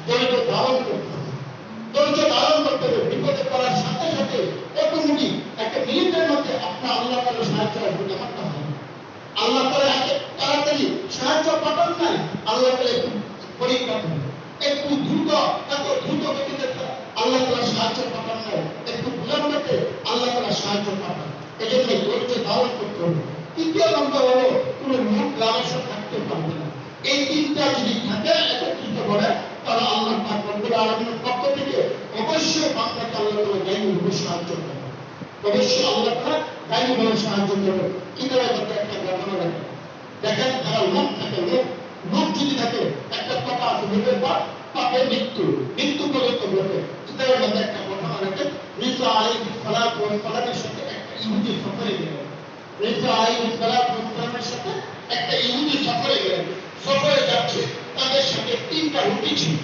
ধৈর্য ধারণ করতে হবে। ধৈর্য ধারণ করতে হবে। বিপদে পড়ার সাথে সাথে অটোমেটিক একটা মিনিটের মধ্যে আপনার আল্লাহ তাআলা সাহায্য আসবে এমনটা হয় না। আল্লাহ তাআলা এত তাড়াতাড়ি সাহায্য পাঠান নাই। আল্লাহ তাআলা একটু পরীক্ষা করেন, একটু দ্রুত, এত দ্রুত গতিতে আল্লাহ তাআলা সাহায্য পাঠান নাই, একটু বিলম্বে আল্লাহ তাআলা সাহায্য পাঠান। এজন্য ধৈর্য ধারণ করতে হবে। তৃতীয় নম্বর হলো কোনো মুখ লালসা থাকতে পারবে না। এই তিনটা যদি থাকে একত্রিত করে তাহলে আল্লাহ পাক রব্বুল আলামিনের পক্ষ থেকে অবশ্যই বান্দাকে আল্লাহ তাআলা দায়িত্ব সাহায্য করবে। অবশ্যই আল্লাহ তাআলা দায়িত্ব সাহায্য করবে। কিভাবে করতে একটা ঘটনা দেখেন, দেখেন যারা লোক থাকে, লোক যদি থাকে একটা কথা আছে, লোকের পর পাপের মৃত্যু পর্যন্ত ঘটে। কিভাবে মধ্যে একটা ঘটনা দেখেন, ঈসা আলাইহিস সালাতু ওয়াস সালামের সাথে একটা ইহুদি সফরে গেলেন। ঈসা আলাইহিস সালাতু ওয়াস সালামের সাথে একটা ইহুদি সফরে গেলেন। সফরে যাচ্ছে, তাদের সাথে 3টা রুটি ছিল।